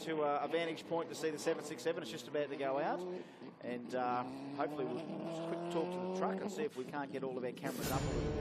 to a vantage point to see the 767. It's just about to go out, and hopefully we'll just quick talk to the truck and see if we can't get all of our cameras up a little bit.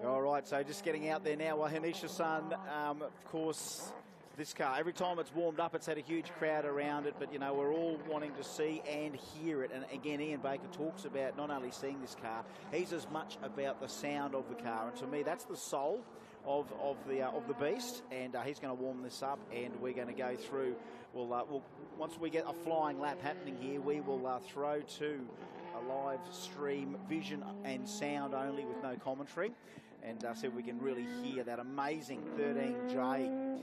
All right, so just getting out there now. Well, Hanisha-san, of course, this car, every time it's warmed up, it's had a huge crowd around it, but, you know, we're all wanting to see and hear it. And again, Ian Baker talks about not only seeing this car, he's as much about the sound of the car. And to me, that's the soul of the beast. And he's going to warm this up, and we're going to go through. We'll once we get a flying lap happening here, we will throw to a live stream vision and sound only with no commentary, and see if we can really hear that amazing 13J.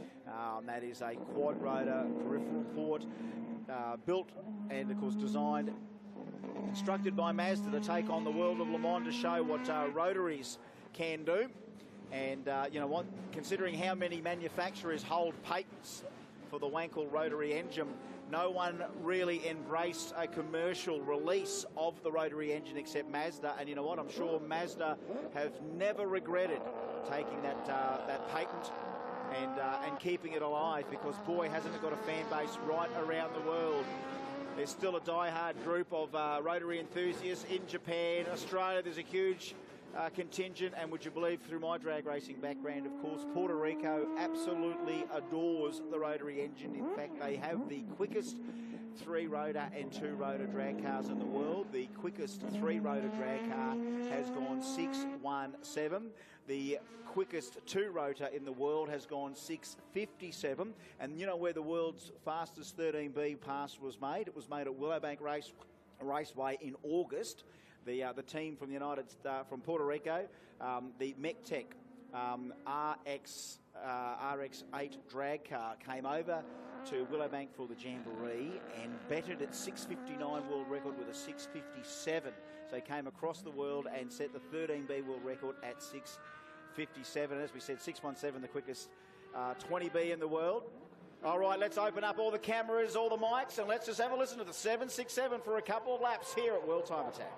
That is a quad rotor peripheral port, built and of course designed, constructed by Mazda to take on the world of Le Mans, to show what rotaries can do. And you know what, considering how many manufacturers hold patents for the Wankel rotary engine, no one really embraced a commercial release of the rotary engine except Mazda. And you know what, I'm sure Mazda have never regretted taking that patent and keeping it alive, because boy, hasn't it got a fan base right around the world. There's still a die-hard group of rotary enthusiasts in Japan, Australia. There's a huge contingent, and would you believe, through my drag racing background, of course, Puerto Rico absolutely adores the rotary engine. In fact, they have the quickest 3-rotor and 2-rotor drag cars in the world. The quickest 3-rotor drag car has gone 6:17. The quickest 2-rotor in the world has gone 6:57. And you know where the world's fastest 13B pass was made? It was made at Willowbank Raceway in August. The team from from Puerto Rico, the MECTEC RX8 drag car, came over to Willowbank for the Jamboree and bettered its 6:59 world record with a 6:57. So he came across the world and set the 13B world record at 6:57. As we said, 6:17, the quickest 20B in the world. All right, let's open up all the cameras, all the mics, and let's just have a listen to the 767 for a couple of laps here at World Time Attack.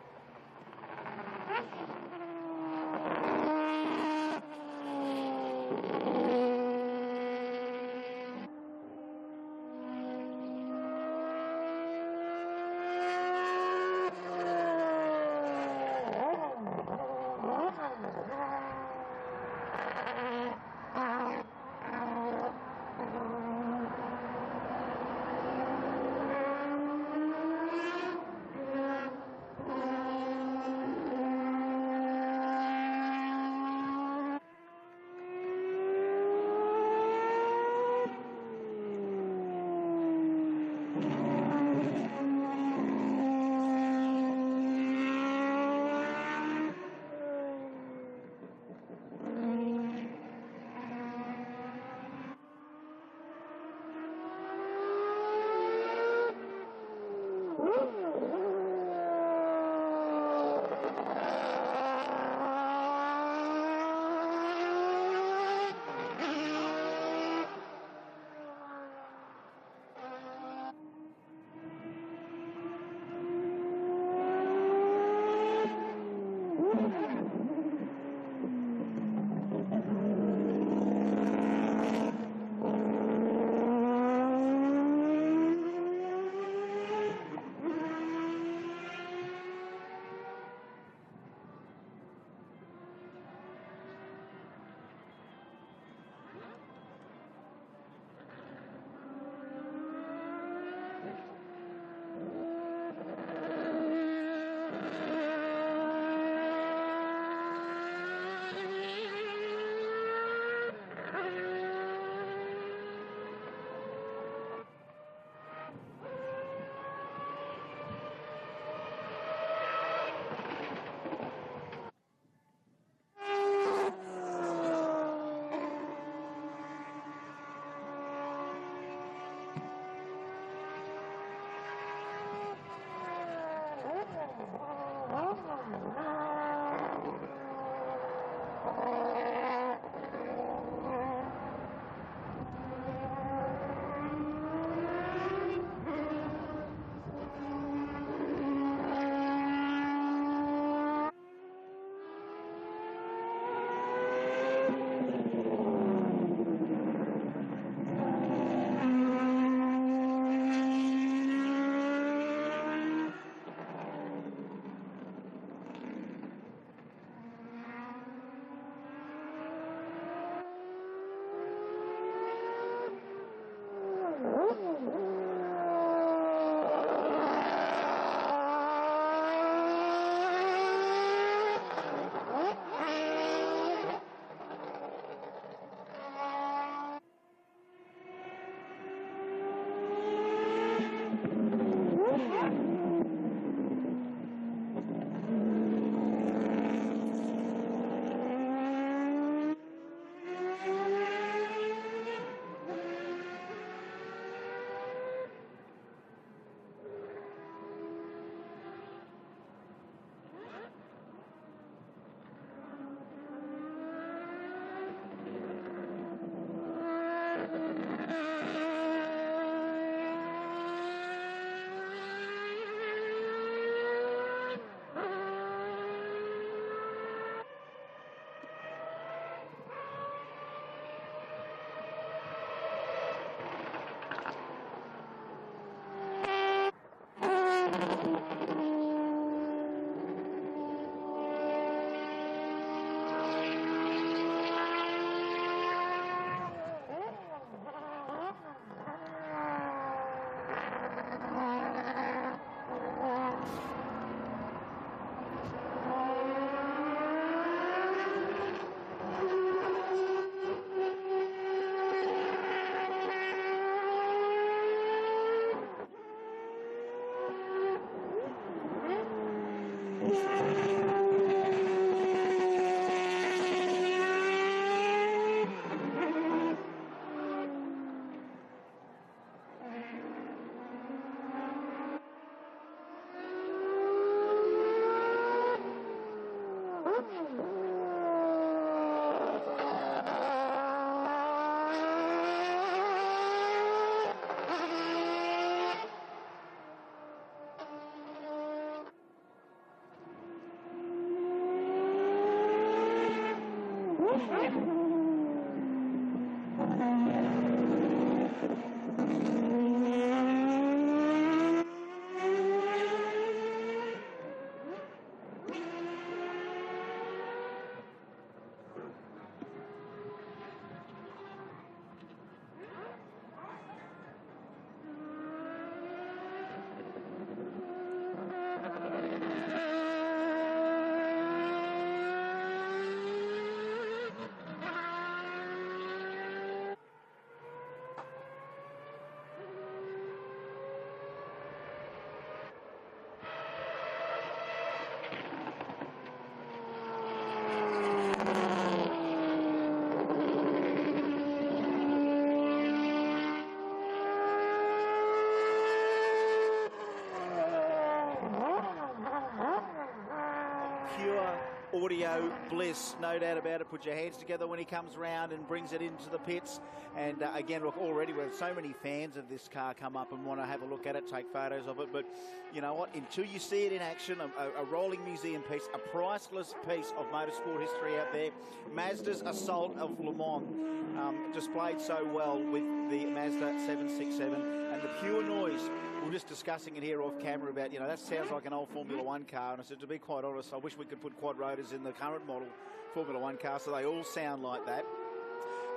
audio bliss, no doubt about it. Put your hands together when he comes round and brings it into the pits. And again, look, already we have so many fans of this car come up and want to have a look at it, take photos of it. But you know what? Until you see it in action, a rolling museum piece, a priceless piece of motorsport history out there. Mazda's assault of Le Mans, displayed so well with the Mazda 767, and the pure noise. We were just discussing it here off camera about, you know, that sounds like an old Formula One car. And I said, to be quite honest, I wish we could put quad rotors in the current model Formula One car so they all sound like that.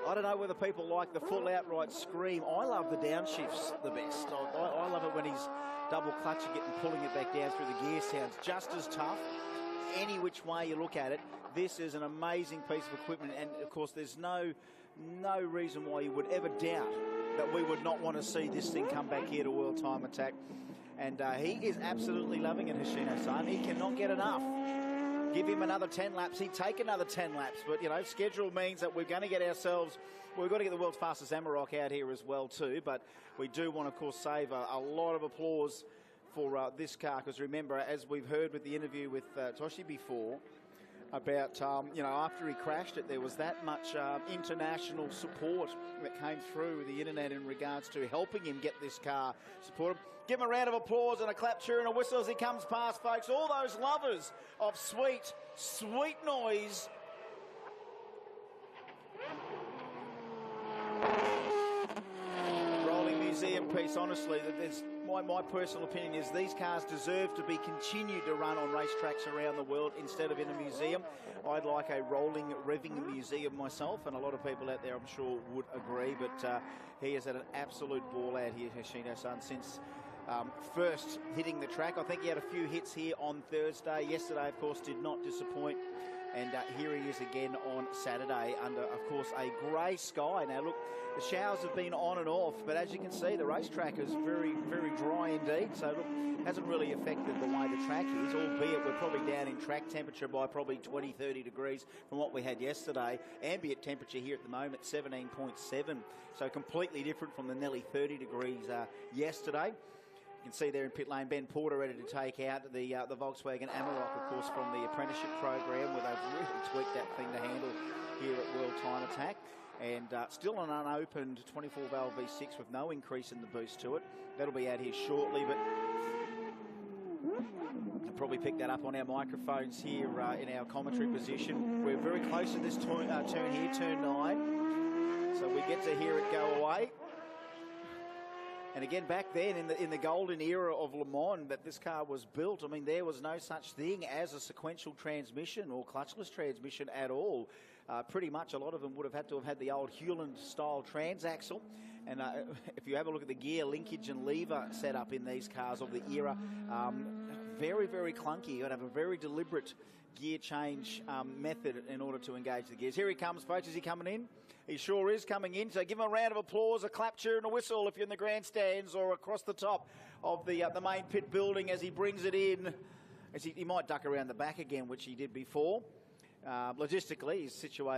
I don't know whether people like the full outright scream. I love the downshifts the best. I love it when he's double clutching it and pulling it back down through the gear. Sounds just as tough. Any which way you look at it, this is an amazing piece of equipment. And of course, there's no reason why you would ever doubt that we would not want to see this thing come back here to World Time Attack. And he is absolutely loving it, Hoshino-san. He cannot get enough. Give him another 10 laps, he'd take another 10 laps. But, you know, schedule means that we're going to get ourselves, well, we've got to get the world's fastest Amarok out here as well too. But we do want to, of course, save a lot of applause for this car. Because remember, as we've heard with the interview with Toshi before, about, you know, after he crashed it, there was that much international support that came through the internet in regards to helping him get this car supported. Give him a round of applause and a clap, cheer and a whistle as he comes past, folks. All those lovers of sweet, sweet noise. Rolling museum piece, honestly, that there's my personal opinion is these cars deserve to be continued to run on racetracks around the world instead of in a museum. I'd like a rolling, revving museum myself, and a lot of people out there I'm sure would agree, but he has had an absolute ball out here, Hoshino-san, since first hitting the track. I think he had a few hits here on Thursday. Yesterday, of course, did not disappoint. And here he is again on Saturday under, of course, a grey sky. Now, look, the showers have been on and off, but as you can see, the racetrack is very, very dry indeed. So, look, hasn't really affected the way the track is, albeit we're probably down in track temperature by probably 20, 30 degrees from what we had yesterday. Ambient temperature here at the moment, 17.7. So completely different from the nearly 30 degrees yesterday. You can see there in pit lane, Ben Porter ready to take out the Volkswagen Amarok, of course, from the apprenticeship program, where they've really tweaked that thing to handle here at World Time Attack. And still an unopened 24-valve V6 with no increase in the boost to it. That'll be out here shortly, but you'll probably pick that up on our microphones here in our commentary position. We're very close to this turn here, turn 9. So we get to hear it go away. And again, back then in the golden era of Le Mans that this car was built, I mean, there was no such thing as a sequential transmission or clutchless transmission at all. Pretty much a lot of them would have had to have had the old Hewland-style transaxle. And if you have a look at the gear linkage and lever setup in these cars of the era, very, very clunky. You've got to have a very deliberate gear change method in order to engage the gears. Here he comes, folks. Is he coming in? He sure is coming in, so give him a round of applause, a clap, cheer and a whistle if you're in the grandstands or across the top of the main pit building as he brings it in. As he might duck around the back again, which he did before. Logistically, he's situated